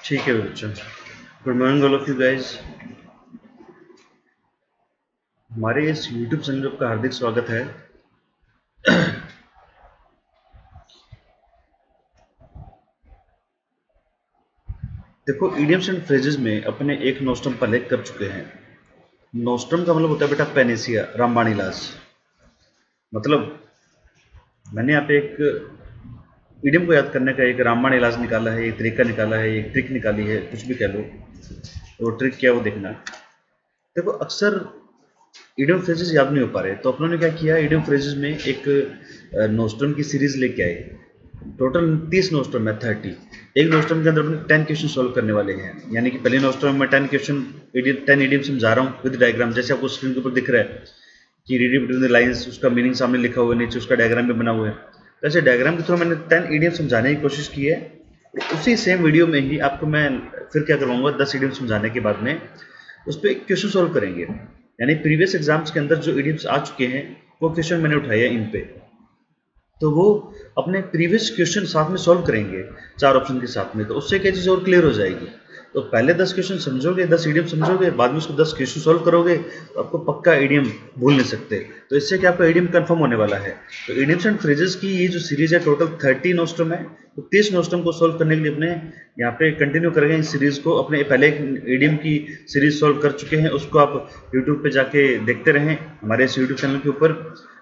ठीक है बच्चों, good morning all of you guys. हमारे इस यूट्यूब चैनल का हार्दिक स्वागत है। देखो, इडियम्स एंड फ्रेजेस में अपने एक नोस्ट्रम पहले कर चुके हैं। नोस्ट्रम का मतलब होता है बेटा पेनेसिया, रामबाण इलाज। मतलब मैंने यहाँ पे एक इडियम को याद करने का एक रामबाण इलाज निकाला है, एक तरीका निकाला है, एक ट्रिक निकाली है, कुछ भी कह लो। वो ट्रिक क्या वो देखना। देखो, अक्सर इडियम फ्रेजेस याद नहीं हो पा रहे, तो अपनों ने क्या किया, इडियम फ्रेजेस में एक नोस्ट्रम की सीरीज लेके आए। टोटल 30 नोस्ट्रम है, 30। एक नोस्ट्रम के अंदर अपने 10 क्वेश्चन सॉल्व करने वाले हैं। यानी कि पहले नोस्ट्रम में 10 क्वेश्चन 10 इडियम समझा रहा हूँ विद डायग्राम, जैसे आपको स्क्रीन के ऊपर दिख रहा है कि रीड बिटवीन द लाइंस, उसका मीनिंग सामने लिखा हुआ है, नीचे उसका डायग्राम भी बना हुआ है। तो ऐसे डायग्राम के थ्रू मैंने 10 इडियम समझाने की कोशिश की है। उसी सेम वीडियो में ही आपको मैं फिर क्या करवाऊंगा, 10 इडियम समझाने के बाद में उस पर एक क्वेश्चन सॉल्व करेंगे। यानी प्रीवियस एग्जाम्स के अंदर जो इडियम्स आ चुके हैं वो क्वेश्चन मैंने उठाए हैं इन पे, तो वो अपने प्रीवियस क्वेश्चन साथ में सॉल्व करेंगे 4 ऑप्शन के साथ में। तो उससे क्या चीज़ और क्लियर हो जाएगी। तो पहले 10 क्वेश्चन समझोगे, 10 इडियम समझोगे, बाद में उसको 10 क्वेश्चन सॉल्व करोगे, तो आपको पक्का इडियम भूल नहीं सकते। तो इससे क्या आपका इडियम कंफर्म होने वाला है। तो इडियम्स एंड फ्रेजेस की ये जो सीरीज है, टोटल 30 नोस्ट्रम है। तो 30 नोस्ट्रम को सॉल्व करने के लिए अपने यहाँ पे कंटिन्यू करेंगे इस सीरीज को। अपने पहले एक इडियम की सीरीज सॉल्व कर चुके हैं, उसको आप यूट्यूब पे जाके देखते रहें हमारे इस यूट्यूब चैनल के ऊपर।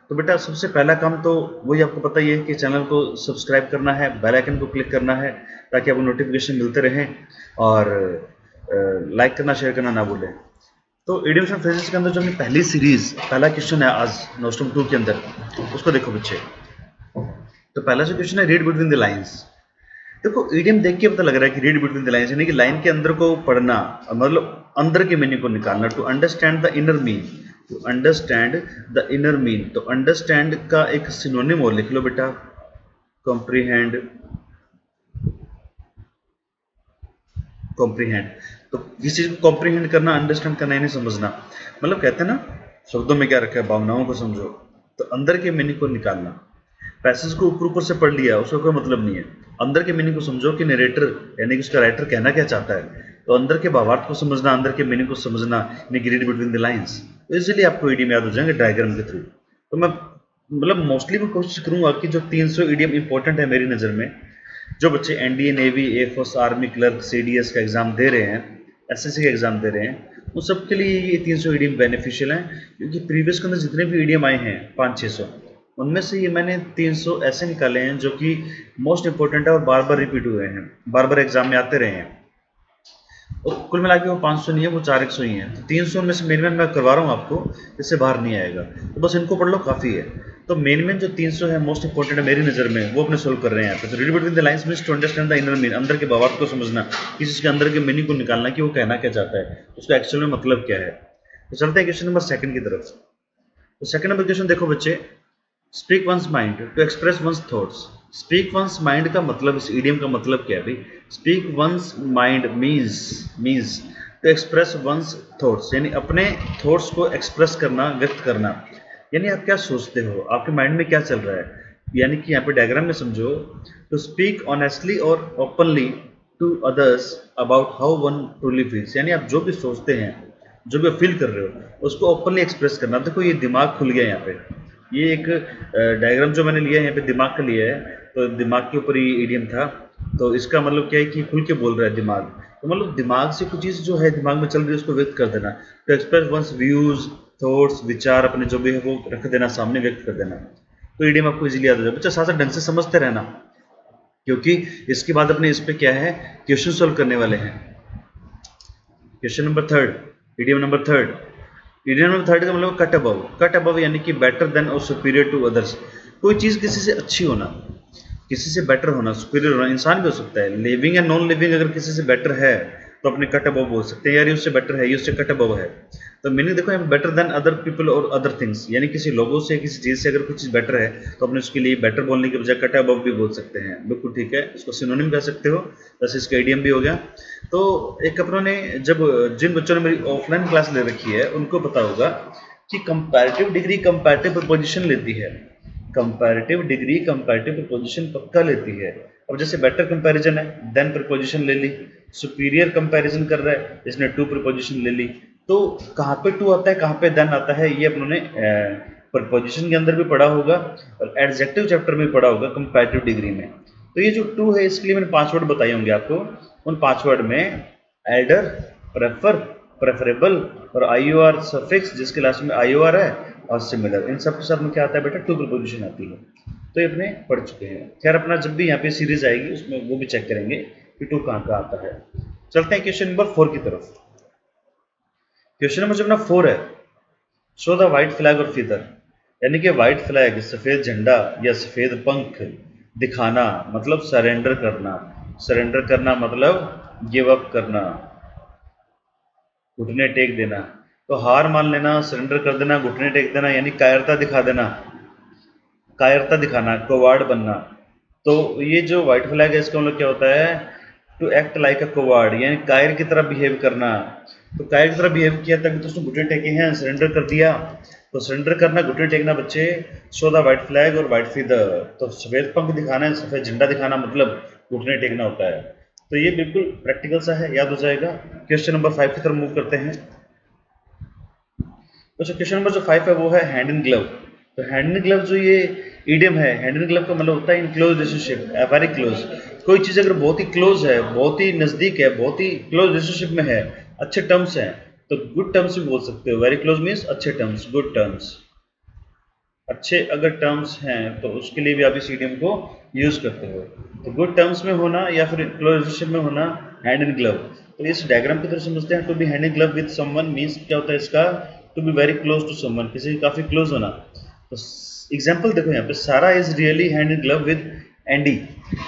तो बेटा, सबसे पहला काम तो वही आपको पता ही है कि चैनल को सब्सक्राइब करना है, बेल आइकन को क्लिक करना है, ताकि आपको नोटिफिकेशन मिलते रहें, और लाइक करना, शेयर करना ना भूलें। तो इडियम्स एंड फ्रेजेस के अंदर जो अपनी पहली सीरीज, पहला क्वेश्चन है आज नोस्ट्रम 2 के अंदर, उसको देखो बच्चे। तो पहला जो क्वेश्चन है, रीड बिटवीन द लाइंस। देखो, इडियम देख के पता लग रहा है कि रीड बिटवीन द लाइंस यानी कि लाइन के अंदर को पढ़ना, मतलब अंदर के मीनिंग को निकालना। To understand the inner mean, to understand the inner mean. तो अंडरस्टैंड का एक सिनोनिम और लिख लो बेटा, कॉम्प्रीहेंड। कॉम्प्रीहेंड, तो किसी चीज को कॉम्प्रीहेंड करना, अंडरस्टैंड करना, नहीं समझना। मतलब कहते हैं ना, शब्दों में क्या रखा है, भावनाओं को समझो। तो अंदर के मीनिंग को निकालना। पैसेज को ऊपर ऊपर से पढ़ लिया, उसका कोई मतलब नहीं है। अंदर के मीनिंग को समझो कि नरेटर यानी कि उसका राइटर कहना क्या चाहता है। तो अंदर के भावार्थ को समझना, अंदर के मीनिंग को समझना, यानी कि रीड बिटवीन द लाइंस। तो इजीली आपको इडियम याद हो जाएंगे डायग्राम के थ्रू। तो मैं मतलब मोस्टली मैं कोशिश करूंगा कि जो 300 इडियम इंपॉर्टेंट है मेरी नज़र में, जो बच्चे NDA, navy, air force, army, clerk, CDS का एग्जाम दे रहे हैं, एसएससी का एग्जाम दे रहे हैं, उन सबके लिए ये 300 ईडीएम बेनिफिशियल हैं। क्योंकि प्रीवियस के अंदर जितने भी ईडीएम आए हैं 500-600, उनमें से ये मैंने 300 ऐसे निकाले हैं जो कि मोस्ट इंपॉर्टेंट है और बार बार रिपीट हुए हैं, बार बार एग्जाम में आते रहे हैं। और कुल मिला के वो 500 नहीं है, वो 400 ही है। तो 300 में से मिनिमम मैं करवा रहा हूँ आपको, इससे बाहर नहीं आएगा। तो बस इनको पढ़ लो, काफ़ी है। तो मिनिमम जो 300 है मोस्ट इंपॉर्टेंट है मेरी नज़र में, वो अपने सोल्व कर रहे हैं यहाँ पे। तो read between the lines means to understand the inner mean, अंदर के भावार्थ को समझना, किसी चीज़ के अंदर के मीनिंग को निकालना कि वो कहना क्या चाहता है, उसका एक्चुअल में मतलब क्या है। तो चलते हैं क्वेश्चन नंबर 2 की तरफ। तो सेकंड नंबर क्वेश्चन देखो बच्चे, speak one's mind to express one's thoughts. Speak one's mind का मतलब, इस इडियम का मतलब क्या है भाई। Speak one's mind means to express one's thoughts, यानी अपने थॉट्स को एक्सप्रेस करना, व्यक्त करना। यानी आप क्या सोचते हो, आपके माइंड में क्या चल रहा है। यानी कि यहाँ पे डायग्राम में समझो, टू स्पीक ऑनेस्टली और openly to others about how one truly feels. यानी आप जो भी सोचते हैं, जो भी फील कर रहे हो, उसको ओपनली एक्सप्रेस करना। देखो, ये दिमाग खुल गया यहाँ पे। ये एक डायग्राम जो मैंने लिया है यहाँ पे दिमाग का लिया है, तो दिमाग के ऊपर ये इडियम था। तो इसका मतलब क्या है कि खुल के बोल रहा है दिमाग। तो मतलब दिमाग से कुछ चीज़ जो है दिमाग में चल रही है उसको व्यक्त कर देना। तो एक्सप्रेस वंस व्यूज, थॉट्स, विचार अपने जो भी है वो रख देना सामने, व्यक्त कर देना। तो इडियम आपको इजीली याद हो जाए। बच्चा साथ साथ ढंग से समझते रहना, क्योंकि इसके बाद अपने इस पे क्या है, क्वेश्चन सॉल्व करने वाले हैं। Question number 3, idiom number 3। Idiom number 3 का मतलब कट अबव। कट अबव यानी कि बेटर देन और सुपीरियर टू अदर्स। कोई चीज़ किसी से अच्छी होना, किसी से बेटर होना, सुपीरियर होना। इंसान भी हो सकता है, लिविंग एंड नॉन लिविंग, अगर किसी से बेटर है तो अपने कट अबव बोल सकते हैं, यार ये उससे बेटर है, ये उससे कट अबव है। तो मीनिंग देखो, बेटर देन अदर पीपल और अदर थिंग्स, यानी किसी लोगों से, किसी चीज़ से अगर कुछ चीज़ बेटर है तो अपने उसके लिए बेटर बोलने के बजाय कट अबव भी बोल सकते हैं। बिल्कुल ठीक है, इसको सिनोनिम कह सकते हो। बस इसका इडियम भी हो गया। तो एक अपनों ने, जब जिन बच्चों ने मेरी ऑफलाइन क्लास ले रखी है उनको पता होगा कि कंपैरेटिव डिग्री कंपैरेटिव प्रीपोजिशन लेती है। कंपैरेटिव डिग्री कंपैरेटिव प्रीपोजिशन पक्का लेती है। अब जैसे बेटर कंपैरिजन है, देन प्रीपोजिशन ले ली, सुपीरियर कंपैरिजन कर रहा है, इसने टू प्रीपोजिशन ले ली। तो कहाँ पे टू आता है, कहाँ पे देन आता है, ये अपनों ने प्रीपोजिशन के अंदर भी पढ़ा होगा और एडजेक्टिव चैप्टर में पढ़ा होगा कंपैरेटिव डिग्री में। तो ये जो टू है इसके लिए मैंने 5 वर्ड बताए होंगे आपको। उन 5 वर्ड में एल्डर, प्रेफर, प्रेफरेबल और आईओआर सफिक्स जिसके लास्ट में आईओआर है और सिमिलर, इन सब के साथ में क्या आता है बेटा, टू प्रीपोजिशन आती है। तो ये अपने पढ़ चुके हैं। खैर अपना जब भी यहाँ पे सीरीज आएगी उसमें वो भी चेक करेंगे कि टू कहाँ का आता है। चलते हैं क्वेश्चन नंबर 4 की तरफ। क्वेश्चन नंबर जो अपना 4 है, शो द व्हाइट फ्लैग और फीदर, यानी कि व्हाइट फ्लैग सफेद झंडा या सफेद पंख दिखाना मतलब सरेंडर करना। सरेंडर करना मतलब गिव अप करना, घुटने टेक देना। तो हार मान लेना, सरेंडर कर देना, घुटने टेक देना यानी कायरता दिखा देना, कायरता दिखाना, कोवार्ड बनना। तो ये जो व्हाइट फ्लैग है इसका मतलब क्या होता है, टू एक्ट लाइक अ कोवार्ड यानी कायर की तरह बिहेव करना। तो कायर की तरह बिहेव किया तभी तो उसने घुटने टेके हैं, सरेंडर कर दिया। तो सरेंडर करना, घुटने टेकना बच्चे, शो द व्हाइट फ्लैग और व्हाइट फीदर। तो सफेद पंख दिखाना है, सफेद झंडा दिखाना मतलब घुटने टेकना होता है। तो ये बिल्कुल प्रैक्टिकल सा है, याद हो जाएगा। क्वेश्चन नंबर 5 की तरफ मूव करते हैं। तो क्वेश्चन नंबर जो 5 है वो है हैंड इन ग्लव। तो हैंड इन ग्लव जो ये इडियम है, हैंड इन ग्लव का मतलब होता है in close relationship, very close. कोई चीज़ अगर बहुत ही क्लोज है, बहुत ही नज़दीक है, बहुत ही क्लोज रिलेशनशिप में है, अच्छे टर्म्स हैं, तो गुड टर्म्स भी बोल सकते हो। वेरी क्लोज मीन्स अच्छे टर्म्स, गुड टर्म्स। अच्छे अगर टर्म्स हैं तो उसके लिए भी आप इस इडियम को यूज़ करते हो। तो गुड टर्म्स में होना या फिर क्लोज रिलेशनशिप में होना, हैंड इन ग्लव। तो इस डायग्राम की तरफ समझते हैं। To be hand in glove with someone means क्या होता है इसका, to be very close to someone, किसी के काफ़ी क्लोज होना। तो एग्जाम्पल देखो यहाँ पे, सारा is really hand in glove with Andy.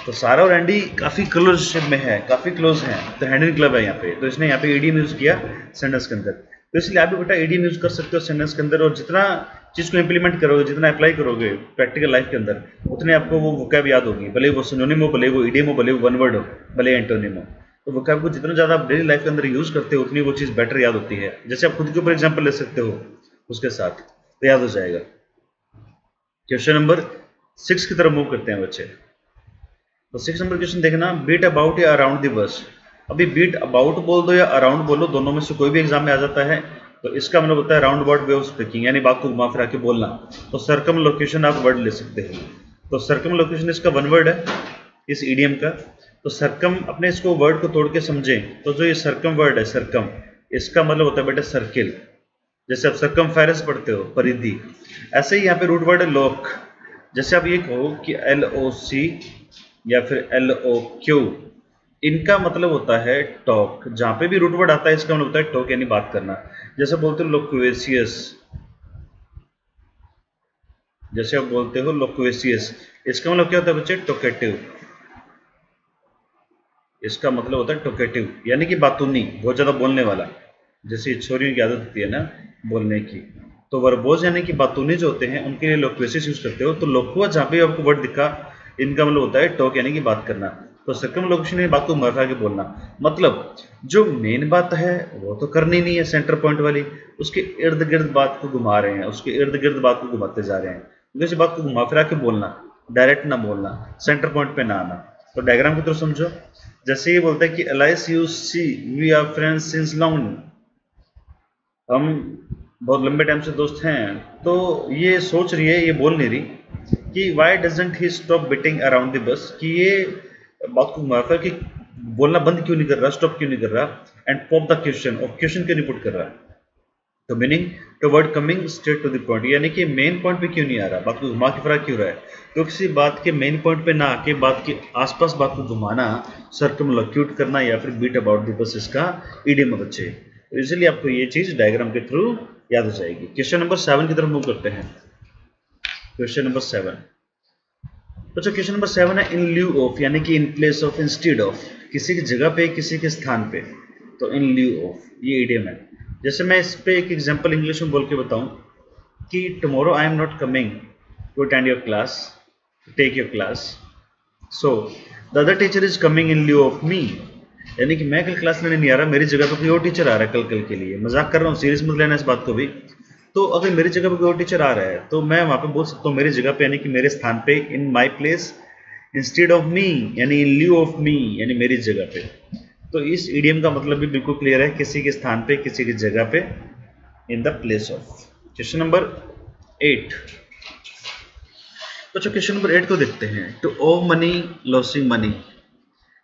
तो सारा और एंडी काफ़ी क्लोज रिलेशनशिप में है, काफ़ी क्लोज हैं, तो हैंड इन ग्लव है यहाँ पे। तो इसने यहाँ पे ईडीएम यूज़ किया सेंटेंस के अंदर। तो इसलिए आप भी बेटा ईडीएम यूज़ कर सकते हो सेंटेंस के अंदर, और जितना चीज़ को इंप्लीमेंट करोगे, जितना अप्लाई करोगे प्रैक्टिकल लाइफ के अंदर, उतने आपको वो वोकैब याद होगी, भले वो सिनोनिम हो, भले वो इडियम हो, भले वो वन वर्ड हो, भले एंटोनिम हो। तो वोकैब को जितना ज़्यादा आप डेली लाइफ के अंदर यूज़ करते हो उतनी वो चीज़ बेटर याद होती है। जैसे आप खुद के ऊपर एग्जाम्पल ले सकते हो उसके साथ, तो याद हो जाएगा। क्वेश्चन नंबर 6 की तरफ मूव करते हैं बच्चे। तो 6 नंबर क्वेश्चन देखना, बीट अबाउट या अराउंड द बस। अभी बीट अबाउट बोल दो या अराउंड बोलो, दोनों में से कोई भी एग्जाम में आ जाता है। तो इसका मतलब होता है round about way of speaking, यानी बात को घुमा फिरा के बोलना। तो सर्कम लोकेशन आप वर्ड ले सकते हो। तो सर्कम लोकेशन इसका वन वर्ड है इस ईडियम का। तो सर्कम, अपने इसको वर्ड को तोड़ के समझें तो जो ये सर्कम वर्ड है, सर्कम, इसका मतलब होता है बेटा सर्किल। जैसे आप सर्कम फेरस पढ़ते हो, परिधि, ऐसे ही यहाँ पे रूट वर्ड है लोक। जैसे आप ये कहो कि LOC या फिर LOQ, इनका मतलब होता है टॉक। जहाँ पे भी रूट वर्ड आता है इसका मतलब होता है टॉक, यानी बात करना। जैसे बोलते हो लोक्वेसियस, जैसे आप बोलते हो लोक्वेसियस, इसका मतलब क्या होता है बच्चे, टोकेटिव। इसका मतलब होता है टोकेटिव यानी कि बातूनी, बहुत ज़्यादा बोलने वाला। जैसे छोरियों की आदत होती है ना बोलने की, तो वर्बोज यानी कि बातूनी जो होते हैं उनके लिए लोक्वेसियस यूज़ करते हो। तो लोकुआ जहाँ पे आपको वर्ड दिखा, इनका मतलब होता है टॉक यानी कि बात करना। तो सर्कम लोकेशन में बात को घुमा के बोलना, मतलब जो मेन बात है वो तो करनी नहीं है सेंटर पॉइंट वाली, उसके इर्द गिर्द बात को घुमा रहे हैं, उसके इर्द गिर्द बात को घुमाते जा रहे हैं। जैसे बात को घुमा फिरा के बोलना, डायरेक्ट ना बोलना, सेंटर पॉइंट पे ना आना। तो डायग्राम की तरफ समझो। जैसे ये बोलता है कि Alice you see we are friends since long, हम बहुत लंबे टाइम से दोस्त हैं। तो ये सोच रही है, ये बोल नहीं रही कि why doesn't he stop beating around the bus, कि ये बात को घुमा फिरा कि बोलना बंद क्यों नहीं कर रहा, स्टॉप क्यों नहीं कर रहा, एंड पॉप द क्वेश्चन, और क्वेश्चन क्यों नहीं पुट कर रहा। तो meaning to word coming straight to the point, यानी कि मेन पॉइंट पे क्यों नहीं आ रहा, बात को घुमा के फिरा क्यों रहा है। तो किसी बात के मेन पॉइंट पे ना आके बात के आसपास बात को घुमाना, सर्कमलोक्यूट करना या फिर बीट अबाउट द बस, इसका इडियम है बच्चे। तो इसलिए आपको ये चीज डायग्राम के थ्रू याद हो जाएगी। क्वेश्चन नंबर 7 की तरफ मूव करते हैं। क्वेश्चन नंबर 7, तो क्वेश्चन नंबर 7 है इन ल्यू ऑफ, यानी कि in place of, instead of, किसी की जगह पे, किसी के स्थान पे। तो इन ल्यू ऑफ ये इडियम है। जैसे मैं इस पे एक एग्जांपल इंग्लिश में बोल के बताऊं कि tomorrow I am not coming to attend your class, take your class, so the other teacher is coming in lieu of me, यानी कि मैं कल क्लास लेने नहीं आ रहा, मेरी जगह पे कोई और टीचर आ रहा है कल के लिए। मजाक कर रहा हूँ, सीरियस मत लेना इस बात को भी। तो अगर मेरी जगह पे कोई और टीचर आ रहा है तो मैं वहाँ पे बोल सकता हूँ मेरी जगह पे, यानी कि मेरे स्थान पे, in my place, instead of me यानी इन ल्यू ऑफ मी यानी मेरी जगह पे। तो इस इडियम का मतलब भी बिल्कुल क्लियर है, किसी के स्थान पे, किसी की जगह पे, in the place of. Question number 8। तो क्वेश्चन नंबर 8 को देखते हैं। To owe money, losing money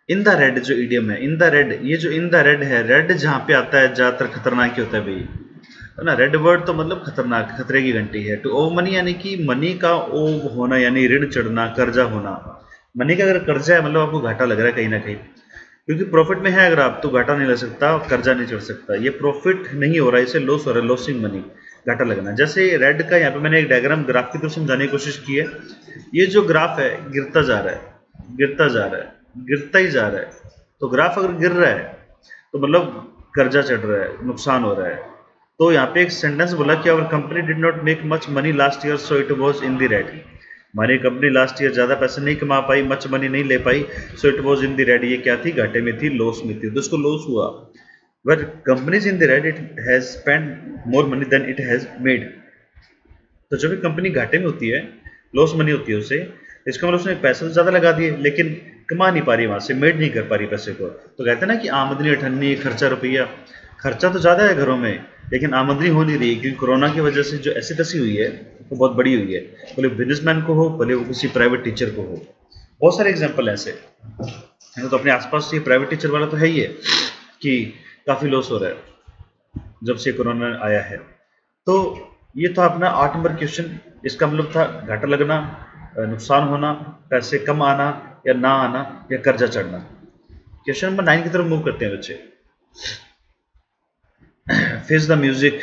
in the red, जो इडियम है इन द रेड, ये जो इन द रेड है, रेड जहां पे आता है ज्यादातर खतरनाक ही होता है भाई, है ना। रेड वर्ड तो मतलब खतरनाक, खतरे की घंटी है। टू ओ मनी यानी कि मनी का ओ होना, यानी ऋण चढ़ना, कर्जा होना। मनी का अगर कर्जा है मतलब आपको घाटा लग रहा है कहीं ना कहीं, क्योंकि प्रॉफिट में है अगर आप, तो घाटा नहीं लग सकता, कर्जा नहीं चढ़ सकता। ये प्रॉफिट नहीं हो रहा है, इसे लॉस हो रहा है, लॉसिंग मनी, घाटा लगना। जैसे रेड का यहाँ पे मैंने एक डायग्राम ग्राफ की तरफ समझाने की कोशिश की है। ये जो ग्राफ है गिरता जा रहा है, गिरता जा रहा है, गिरता ही जा रहा है। तो ग्राफ अगर गिर रहा है तो मतलब कर्जा चढ़ रहा है, नुकसान हो रहा है। तो यहाँ पे एक सेंटेंस बोला कि our company did not make much money last year so it was in the red. हमारी कंपनी लास्ट ईयर ज्यादा पैसे नहीं कमा पाई, मच मनी नहीं ले पाई, so it was in the red. ये क्या थी, घाटे में थी, लॉस में थी, तो उसको लॉस हुआ। But companies in the red, it has spend more money than it has made. तो जब भी कंपनी घाटे में होती है, लॉस मनी होती है उसे, इसका मतलब उसने पैसे तो ज्यादा लगा दिए लेकिन कमा नहीं पा रही, वहां से मेड नहीं कर पा रही पैसे को। तो कहते हैं ना कि आमदनी अठन्नी, खर्चा रुपया। खर्चा तो ज्यादा है घरों में, लेकिन आमदनी हो नहीं रही, क्योंकि कोरोना की वजह से जो ऐसी तैसी हुई है वो बहुत बड़ी हुई है। भले बिजनेसमैन को हो, भले वो किसी प्राइवेट टीचर को हो, बहुत सारे एग्जाम्पल ऐसे। तो अपने आसपास ये प्राइवेट टीचर वाला तो है ही है कि काफी लॉस हो रहा है जब से कोरोना आया है। तो ये था अपना 8 नंबर क्वेश्चन। इसका मतलब था घाटा लगना, नुकसान होना, पैसे कम आना या ना आना, या कर्जा चढ़ना। क्वेश्चन नंबर 9 की तरफ मूव करते हैं बच्चे। Face the music,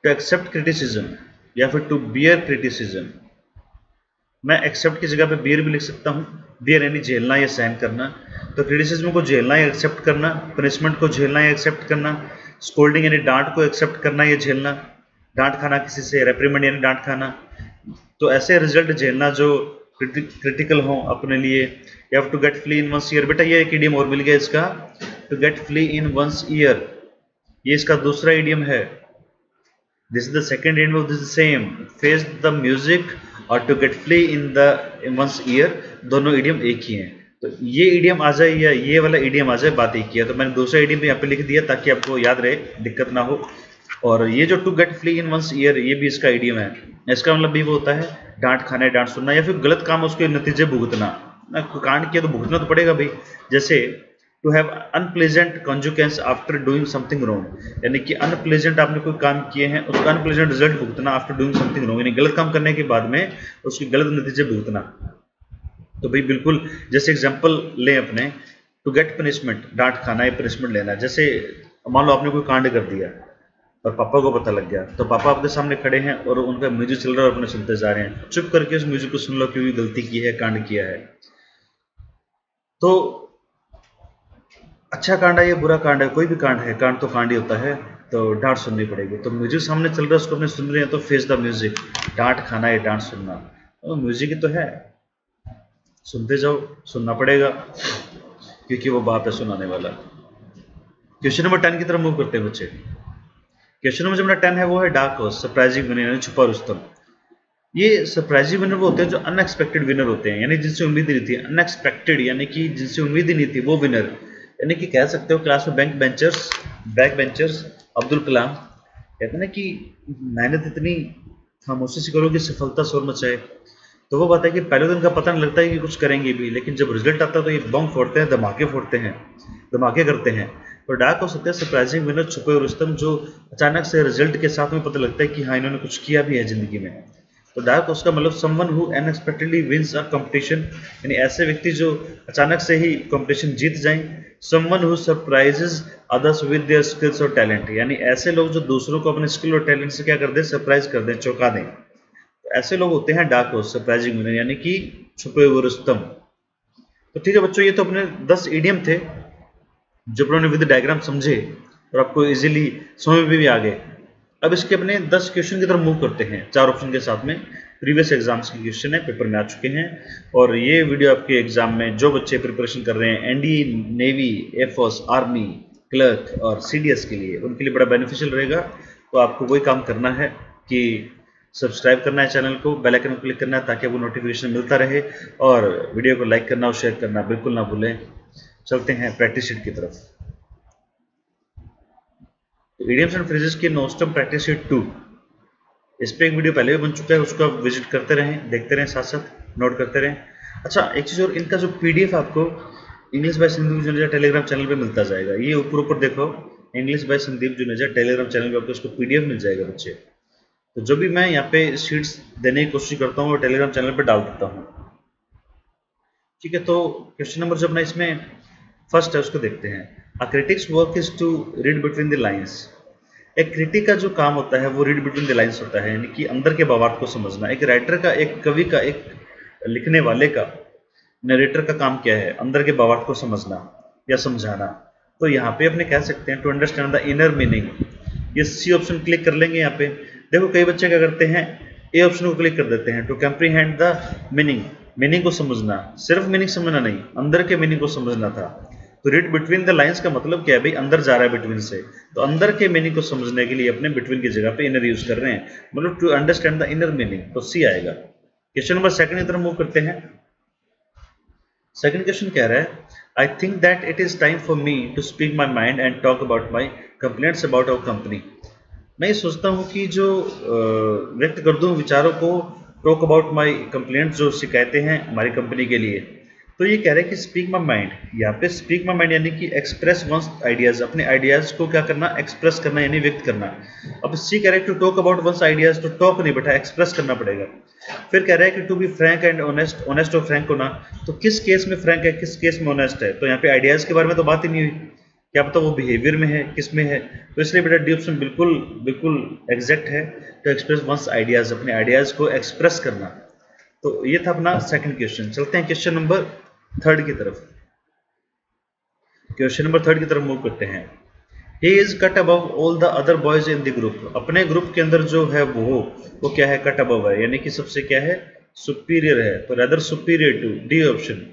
to accept criticism या फिर टू बियर क्रिटिसिज्म। मैं एक्सेप्ट की जगह पे बियर भी लिख सकता हूँ। बियर यानी झेलना या सहन करना, तो क्रिटिसिज्म को झेलना या एक्सेप्ट करना, पनिशमेंट को झेलना या एक्सेप्ट करना, स्कोल्डिंग यानी डांट को एक्सेप्ट करना या झेलना, डांट खाना किसी से, रेप्रीमेंड यानी डांट खाना। तो ऐसे रिजल्ट झेलना जो क्रिटिकल हो अपने लिए। You have to get flea in one's ear, बेटा ये एक इडियम और मिल गया इसका, to get flea in one's ear, ये इसका दूसरा इडियम है। This is the second idiom of this same, face the music और to get flea in the one's ear, दोनों इडियम एक ही हैं। तो ये इडियम आ जाए या ये वाला इडियम आ जाए, बात एक ही है। तो मैंने दूसरा इडियम यहाँ पे लिख दिया ताकि आपको याद रहे, दिक्कत ना हो। और ये जो to get flea in one's ear, ये भी इसका इडियम है। इसका मतलब भी वो होता है डांट खाना, डांट सुनना, या फिर गलत काम उसके नतीजे भुगतना। कांड किया तो भुगतना तो पड़ेगा भाई। जैसे to have unpleasant consequence after doing something wrong, यानी कि अनप्लेजेंट आपने कोई काम किए हैं, उसका अनप्लेजेंट रिजल्ट भुगतना आफ्टर डूइंग समथिंग रॉन्ग, यानी गलत काम करने के बाद में उसकी गलत नतीजे भुगतना। तो भाई बिल्कुल, जैसे एग्जांपल लें अपने, टू गेट पनिशमेंट, डांट खाना या पनिशमेंट लेना। जैसे मान लो आपने कोई कांड कर दिया और पापा को पता लग गया, तो पापा आपके सामने खड़े हैं और उनका म्यूजिक चल रहा है और अपने सुनते जा रहे हैं। चुप करके उस म्यूजिक को सुन लो, क्योंकि गलती की है, कांड किया है। तो अच्छा कांड है या बुरा कांड है, कोई भी कांड है, कांड तो कांड ही होता है, तो डांट सुननी पड़ेगी। तो म्यूजिक सामने चल रहा है, उसको अपने सुन रहे हैं, तो फेस द म्यूजिक, डांट खाना या डांट सुनना, तो म्यूजिक ही तो है, सुनते जाओ, सुनना पड़ेगा, क्योंकि वो बाप है सुनाने वाला। क्वेश्चन नंबर 10 की तरफ मूव करते हैं बच्चे। क्वेश्चन नंबर जो मेरा 10 है वो है डार्क हॉर्स, सरप्राइजिंग विनर यानी छुपा रुस्तम। ये सरप्राइजिंग विनर वो होते हैं जो अनएक्सपेक्टेड विनर होते हैं, यानी जिनसे उम्मीद नहीं थी। अनएक्सपेक्टेड यानी कि जिनसे उम्मीद ही नहीं थी, वो विनर। यानी कि कह सकते हो क्लास में बैक बेंचर्स अब्दुल कलाम कहते हैं ना कि मेहनत इतनी खामोशी से करो कि सफलता शोर मचाए। तो वो बात है कि पहले दिन का पता नहीं लगता है कि कुछ करेंगे भी, लेकिन जब रिजल्ट आता है तो ये बम फोड़ते हैं, धमाके फोड़ते हैं, धमाके करते हैं। तो डार्क हो सकते हैं सरप्राइजिंग विनर, छुपे रुस्तम, जो अचानक से रिजल्ट के साथ में पता लगता है कि हाँ इन्होंने कुछ किया भी है जिंदगी में। तो डार्क उसका मतलब someone who unexpectedly wins a competition, यानी ऐसे व्यक्ति जो अचानक से ही कंपटीशन जीत जाएं। Someone who surprises others with their skills और टैलेंट, यानी ऐसे लोग जो दूसरों को अपने स्किल और टैलेंट से क्या कर दें, सरप्राइज कर दें, चौंका दें। तो ऐसे लोग होते हैं डार्क हॉर्स, सरप्राइजिंग विनर, यानी कि छुपे हुए रुस्तम। तो ठीक है बच्चों, ये तो अपने 10 इडियम थे जो उन्होंने विद डायग्राम समझे और आपको इजीली समझ में भी आ गए। अब इसके अपने 10 क्वेश्चन की तरफ मूव करते हैं, 4 ऑप्शन के साथ में। प्रीवियस एग्जाम्स के क्वेश्चन है, पेपर में आ चुके हैं। और ये वीडियो आपके एग्जाम में जो बच्चे प्रिपरेशन कर रहे हैं NDA, navy, air force, army, clerk और सीडीएस के लिए, उनके लिए बड़ा बेनिफिशियल रहेगा। तो आपको वही काम करना है कि सब्सक्राइब करना है चैनल को, बेल आइकन को क्लिक करना है ताकि आपको नोटिफिकेशन मिलता रहे, और वीडियो को लाइक करना और शेयर करना बिल्कुल ना भूलें। चलते हैं प्रैक्टिस शीट की तरफ। तो इडियम्स एंड फ्रेजेस की नोस्टम प्रैक्टिस शीट 2, इस पे एक वीडियो पहले भी बन चुका है, उसको आप विजिट करते रहें, देखते रहें, साथ साथ नोट करते रहें। अच्छा, एक चीज़ और, इनका जो पीडीएफ आपको English by Sandeep Juneja Telegram channel पे मिलता जाएगा। ये ऊपर ऊपर देखो, English by Sandeep Juneja Telegram channel पे आपको उसको पीडीएफ मिल जाएगा बच्चे। तो जो भी मैं यहाँ पे शीट्स देने की कोशिश करता हूँ वो टेलीग्राम चैनल पे डाल देता हूँ। ठीक है, तो क्वेश्चन नंबर जो अपना इसमें फर्स्ट है उसको देखते हैं। A critic's work is to read between the lines. एक क्रिटिक का जो काम होता है वो रीड बिटवीन द लाइन्स होता है, यानी कि अंदर के भावार्थ को समझना। एक राइटर का, एक कवि का, एक लिखने वाले का, नरेटर का काम क्या है? अंदर के भावार्थ को समझना या समझाना। तो यहाँ पे अपने कह सकते हैं to understand the inner meaning. ये सी ऑप्शन क्लिक कर लेंगे। यहाँ पे देखो कई बच्चे क्या करते हैं, ए ऑप्शन को क्लिक कर देते हैं, टू कैम्प्रीहेंड द मीनिंग। मीनिंग को समझना, सिर्फ मीनिंग समझना नहीं, अंदर के मीनिंग को समझना था। तो रीड बिटवीन द लाइंस का मतलब क्या है भाई? अंदर जा रहा है बिटवीन से, तो अंदर के मीनिंग को समझने के लिए अपने बिटवीन की जगह पे इनर यूज कर रहे हैं, मतलब to understand the inner meaning, तो सी आएगा। क्वेश्चन नंबर सेकंड की तरफ मूव करते हैं। सेकंड क्वेश्चन कह रहा है, I think that it is time for me to speak my mind and talk about my complaints about our company. मैं ये सोचता हूँ कि जो व्यक्त कर दूँ विचारों को, टॉक अबाउट माई कंप्लेंट, जो शिकायतें हैं हमारी कंपनी के लिए। तो ये कह रहे हैं कि स्पीक माई माइंड। यहाँ पे स्पीक माई माइंड यानी कि एक्सप्रेस वंस आइडियाज, अपने आइडियाज को क्या करना? एक्सप्रेस करना, यानी व्यक्त करना। अब सी कह रहे हैं to talk about one's ideas, तो टॉक नहीं बैठा, एक्सप्रेस करना पड़ेगा। फिर कह रहा है कि to be frank and honest, honest और फ्रैंक होना। तो किस केस में फ्रैंक है, किस केस में ऑनेस्ट है? तो यहाँ पे आइडियाज के बारे में तो बात ही नहीं हुई, क्या पता वो बिहेवियर में है, किस में है। तो इसलिए बेटा डी ऑप्शन बिल्कुल बिल्कुल एग्जैक्ट है। टू एक्सप्रेस वंस आइडियाज, अपने आइडियाज को एक्सप्रेस करना। तो ये था अपना सेकंड क्वेश्चन। चलते हैं क्वेश्चन नंबर थर्ड की तरफ। क्वेश्चन नंबर थर्ड की तरफ मूव करते हैं। He is cut above all the other boys in the group. अपने ग्रुप के अंदर जो है वो क्या है? कट अबव है, यानी कि सबसे क्या है? सुपीरियर है। तो rather superior to, D option.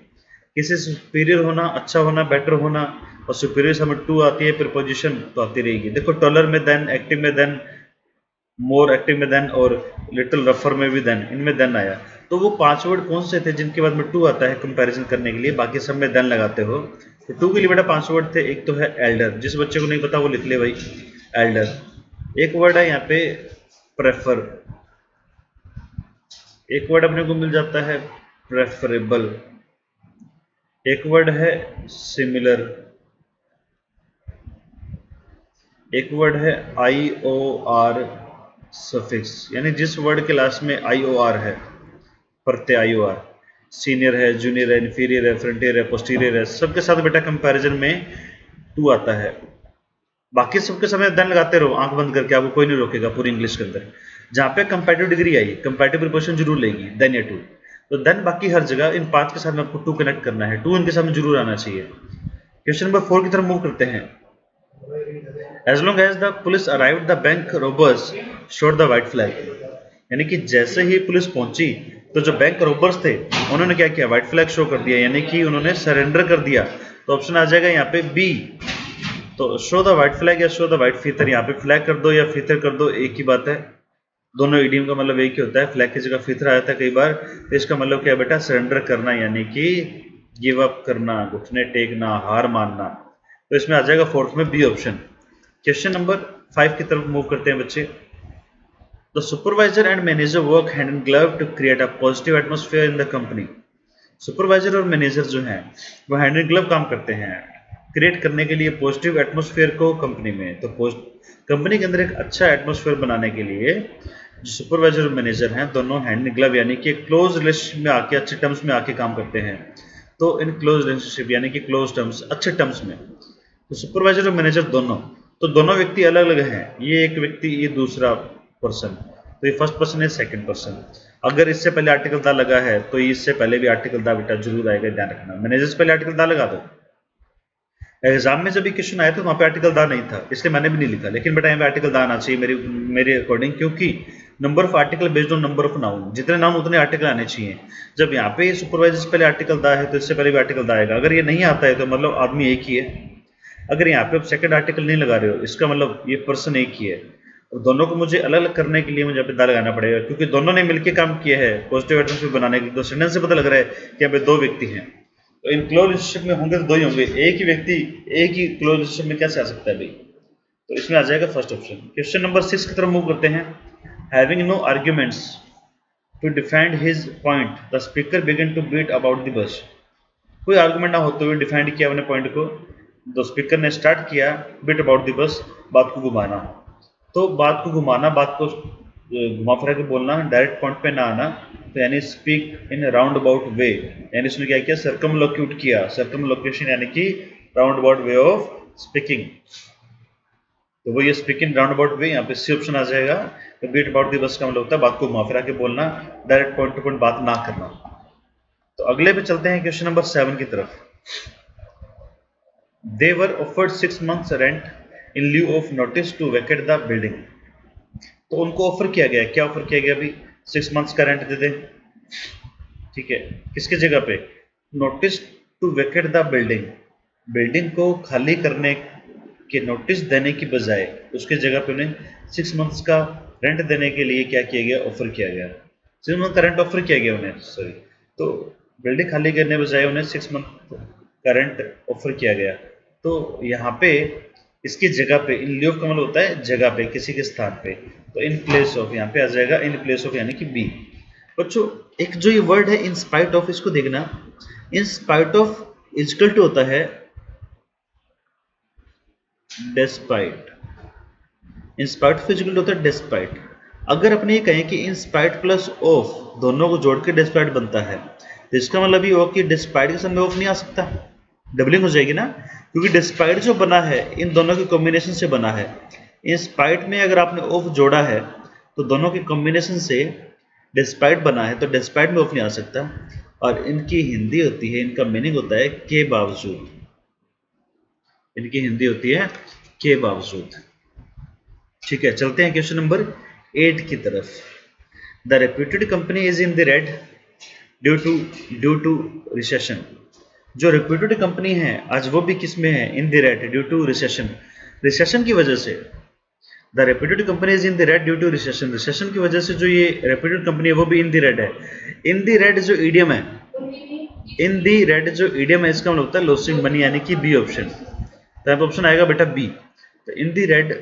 किसी सुपीरियर होना, अच्छा होना, बेटर होना, और सुपीरियर से हमें टू आती है, प्रीपोजिशन तो आती रहेगी। देखो टॉलर में देन, एक्टिव में देन, मोर एक्टिव में देन, और लिटिल रफर में भी देन, इनमें देन आया। तो वो 5 वर्ड कौन से थे जिनके बाद में टू आता है कंपैरिजन करने के लिए? बाकी सब में देन लगाते हो। तो टू के लिए बेटा 5 वर्ड थे। एक तो है एल्डर, जिस बच्चे को नहीं पता वो लिख ले भाई, एल्डर। एक वर्ड है यहाँ पे प्रेफर, एक वर्ड अपने को मिल जाता है प्रेफरेबल, एक वर्ड है सिमिलर, एक वर्ड है आई ओ आर सफिक्स, यानी जिस वर्ड के लास्ट में आई ओ आर है, प्रत्यय आई ओ आर। सीनियर है, जूनियर है, इन्फीरियर है, फ्रंटियर है, पोस्टीरियर है, सबके साथ बेटा कंपैरिजन में टू आता है। बाकी सबके समय देन लगाते रहो आंख बंद करके, आपको कोई नहीं रोकेगा पूरी इंग्लिश के अंदर। जहां पे comparative degree I, comparative preposition जरूर लेगी, देन या टू। तो देन बाकी हर जगह इन 5 के साथ में आपको टू कनेक्ट करना है, टू इनके सामने जरूर आना चाहिए। क्वेश्चन नंबर 4 की तरफ मूव करते हैं। As long as the police arrived the bank robbers showed the white flag. यानी कि जैसे ही पुलिस पहुंची तो जो बैंक रोबर्स थे उन्होंने क्या किया? व्हाइट फ्लैग शो कर दिया, यानी कि उन्होंने सरेंडर कर दिया। तो ऑप्शन आ जाएगा यहाँ पे बी। तो शो द व्हाइट फ्लैग या शो द व्हाइट फीथर, यहाँ पे फ्लैग कर दो या फीथर कर दो, एक ही बात है। दोनों इडियम का मतलब एक ही होता है। फ्लैग की जगह फीथर आया था कई बार, तो इसका मतलब क्या बेटा? सरेंडर करना, यानी कि गिव अप करना, घुटने टेकना, हार मानना। तो इसमें आ जाएगा फोर्थ में बी ऑप्शन। क्वेश्चन नंबर 5 की तरफ मूव करते हैं बच्चे। The supervisor and manager work hand in glove to create a positive atmosphere in the company. Supervisor और मैनेजर जो हैं वो हैंड इन ग्लव काम करते हैं क्रिएट करने के लिए पॉजिटिव एटमोस्फेयर को कंपनी में। तो कंपनी के अंदर एक अच्छा एटमोस्फेयर बनाने के लिए जो सुपरवाइजर और मैनेजर हैं दोनों हैंड इन ग्लव, यानी कि क्लोज रिलेशनशिप में आके, अच्छे टर्म्स में आके काम करते हैं। तो इन क्लोज रिलेशनशिप यानी कि क्लोज टर्म्स, अच्छे टर्म्स में। तो सुपरवाइजर और मैनेजर दोनों, तो दोनों व्यक्ति अलग अलग हैं। ये एक व्यक्ति, ये दूसरा पर्सन। तो ये फर्स्ट पर्सन है, सेकंड पर्सन। अगर इससे पहले आर्टिकल दा लगा है तो इससे पहले भी आर्टिकल दा बेटा जरूर आएगा, ध्यान रखना। मैनेजर से पहले आर्टिकल दा लगा दो। एग्जाम में जब भी क्वेश्चन आया था वहां पे आर्टिकल दा नहीं था, इसलिए मैंने भी नहीं लिखा, लेकिन बेटा यहाँ पे आर्टिकल दा आना चाहिए मेरे अकॉर्डिंग, क्योंकि number of article based on number of noun, जितने नाउन उतने आर्टिकल आने चाहिए। जब यहाँ पे सुपरवाइजर से पहले आर्टिकल दा है तो इससे पहले भी आर्टिकल दा आएगा। अगर ये नहीं आता है तो मतलब आदमी एक ही है। अगर यहाँ पे आप सेकंड आर्टिकल नहीं लगा रहे हो, इसका मतलब ये पर्सन एक ही है। और दोनों को मुझे अलग अलग करने के लिए मुझे यहाँ पे दा लगाना पड़ेगा, क्योंकि दोनों ने मिलकर काम किया है पॉजिटिव एटमोस्फेयर बनाने के लिए। तो सेंटेंस से पता लग रहा है कि यहाँ पे दो व्यक्ति हैं। तो इन क्लोज रिलेशनशिप में होंगे तो दो ही होंगे, एक ही व्यक्ति एक ही क्लोज रिलेशनशिप में कैसे आ सकता है भाई? तो इसमें आ जाएगा फर्स्ट ऑप्शन। क्वेश्चन नंबर 6 की तरफ मूव करते हैं। Having no arguments to defend his point the speaker began to beat about the bush. कोई आर्गुमेंट ना होते हुए डिफेंड किया अपने पॉइंट को, तो स्पीकर ने स्टार्ट किया बीट अबाउट द बस, बात को घुमाना। तो बात को घुमाना, बात को घुमा फिरा के बोलना, डायरेक्ट पॉइंट पे ना आना, तो यानी speak in round about way, यानी इसने क्या किया, सर्कमलोक्यूट किया। सर्कमलोकेशन यानी कि round about way of speaking. तो वो ये स्पीकिंग राउंड अबाउट वे, यहाँ पे सी ऑप्शन आ जाएगा। तो बीट अबाउट द बस का मतलब होता है बात को घुमा फिरा के बोलना, डायरेक्ट पॉइंट टू पॉइंट बात ना करना। तो अगले पे चलते हैं क्वेश्चन नंबर 7 की तरफ। They were offered 6 months rent in lieu of notice to vacate the building. तो उनको ऑफर किया गया, क्या ऑफर किया गया अभी, 6 months का रेंट दे दें, ठीक है, किसके जगह पे, notice to vacate the building, building को खाली करने के नोटिस देने की बजाय उसके जगह पे उन्हें 6 months का रेंट देने के लिए क्या किया गया, ऑफर किया गया। 6 months का रेंट ऑफर किया गया उन्हें, सॉरी, तो बिल्डिंग खाली करने बजाय उन्हें 6 month का रेंट ऑफर किया गया। तो यहाँ पे इसकी जगह पे, इन ल्यू ऑफ का मतलब होता है जगह पे, किसी के स्थान पे, तो इन प्लेस ऑफ यहाँ पे आ जाएगा इन प्लेस ऑफ, यानी कि बी। बच्चों एक जो ये वर्ड है इन स्पाइट ऑफ, इसको देखना, in spite of is equal to होता है despite, in spite of is equal to होता है डेस्पाइट। अगर अपने ये कहें कि इन स्पाइट प्लस ऑफ दोनों को जोड़ के डेस्पाइट बनता है, तो इसका मतलब ये हो कि डिस्पाइट के समय ऑफ नहीं आ सकता, डबलिंग हो जाएगी ना, क्योंकि डिस्पाइट जो बना है इन दोनों के कॉम्बिनेशन से बना है। इन स्पाइट में अगर आपने ऑफ जोड़ा है तो दोनों के कॉम्बिनेशन से डिस्पाइट बना है, तो डिस्पाइट में ऑफ नहीं आ सकता। और इनकी हिंदी होती है, इनका मीनिंग होता है के बावजूद, इनकी हिंदी होती है के बावजूद। ठीक है, चलते हैं क्वेश्चन नंबर 8 की तरफ। The reputed company is in the red due to recession. जो रेप्यूटेड कंपनी है आज वो भी किस में है, in the red due to recession, recession की वजह से। The reputed company is in the red due to recession, recession की वजह से जो ये रेप्यूटेड कंपनी है वो भी इन द रेड है। इन द रेड जो ईडियम है, इन द रेड जो ईडियम है, इसका मतलब होता है लॉसिंग मनी, यानी कि बी ऑप्शन। तो यहाँ पे ऑप्शन आएगा बेटा बी। तो इन the red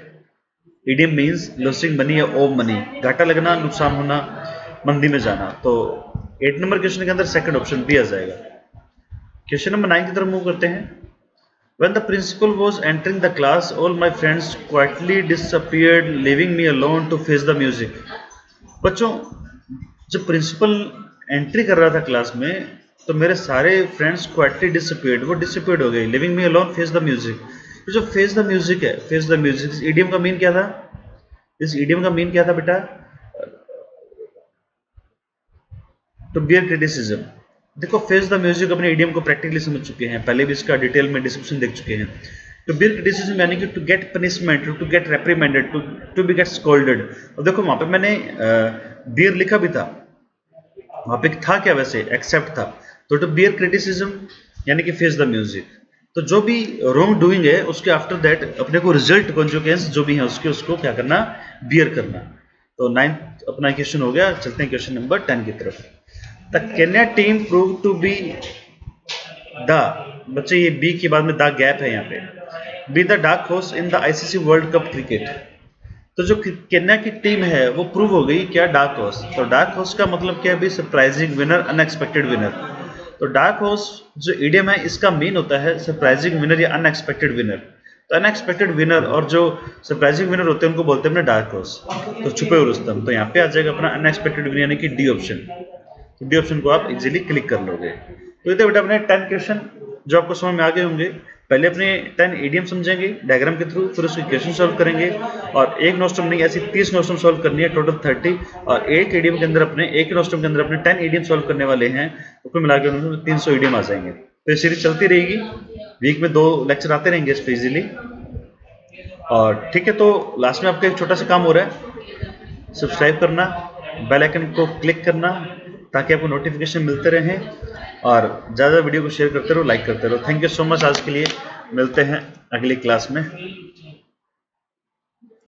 idiom means losing money या ओव मनी, घाटा लगना, नुकसान होना, मंदी में जाना। तो 8 नंबर क्वेश्चन के अंदर सेकंड ऑप्शन बी आ जाएगा। क्वेश्चन नंबर 9 की तरफ मूव करते हैं। When the principal was entering the class, all my friends quietly disappeared, leaving me alone to face the music. बच्चों जब प्रिंसिपल एंट्री कर रहा था क्लास में, तो मेरे सारे फ्रेंड्स क्वाइटली डिसअपीयर्ड, वो डिसअपीयर्ड हो गए, living me alone face the music. तो जो फेस द म्यूजिक है, फेस द म्यूजिक, इस ईडियम का मीन क्या था, इस ईडियम का मीन क्या था बेटा, टू बियर क्रिटिसिज्म। देखो फेस द म्यूजिक अपने ईडियम को प्रैक्टिकली समझ चुके हैं, पहले भी इसका डिटेल में डिस्क्रिप्शन देख चुके हैं। टू बियर क्रिटिसिज्म यानी कि to get punishment, to get reprimanded, to be get scolded. और देखो वहां पे मैंने बियर लिखा भी था, वहां पे था क्या वैसे, एक्सेप्ट था। तो टू बियर क्रिटिसिज्म यानी कि फेस द म्यूजिक। तो जो भी रॉन्ग डूइंग है उसके आफ्टर दैट अपने को रिजल्ट कॉन्सिक्वेंस जो भी है उसके, उसको क्या करना, बियर करना। तो 9th अपना क्वेश्चन हो गया। चलते हैं क्वेश्चन नंबर 10 की तरफ। The Kenya team prove to be the, बच्चे ये बी के बाद में द गैप है यहाँ पे, be the dark horse in the ICC world cup cricket. तो जो केन्या की टीम है वो प्रूव हो गई क्या, डार्क हॉर्स। तो डार्क हॉर्स का मतलब क्या है भी, सरप्राइजिंग विनर, अनएक्सपेक्टेड विनर। तो डार्क हॉर्स जो इडियम है इसका मीन होता है सरप्राइजिंग विनर या अनएक्सपेक्टेड विनर। तो अनएक्सपेक्टेड विनर और जो सरप्राइजिंग विनर होते हैं उनको बोलते हैं अपने डार्क हॉर्स। तो छुपे हुए रुस्तम, तो यहाँ पे आ जाएगा अपना अनएक्सपेक्टेड विनर यानी कि डी ऑप्शन। तो डी ऑप्शन को आप इजीली क्लिक कर लोगे। तो ये तो बेटा अपने 10 क्वेश्चन जो आपको समझ में आ गए होंगे। पहले अपने 10 ईडियम समझेंगे डायग्राम के थ्रू, फिर उसके क्वेश्चन सॉल्व करेंगे, और एक नोस्टम नहीं ऐसी 30 नोस्टम सॉल्व करनी है, टोटल 30। और एक ईडियम के अंदर अपने, एक नोस्टम के अंदर अपने 10 ईडियम सॉल्व करने वाले हैं, तो कुल मिलाकर 300 ईडियम आ जाएंगे। तो ये सीरीज चलती रहेगी, वीक में 2 लेक्चर आते रहेंगे इस पर इजीली। और ठीक है, तो लास्ट में आपका एक छोटा सा काम हो रहा है, सब्सक्राइब करना, बेल आइकन को क्लिक करना, ताकि आपको नोटिफिकेशन मिलते रहें, और ज़्यादा वीडियो को शेयर करते रहो, लाइक करते रहो। Thank you so much. आज के लिए मिलते हैं अगली क्लास में।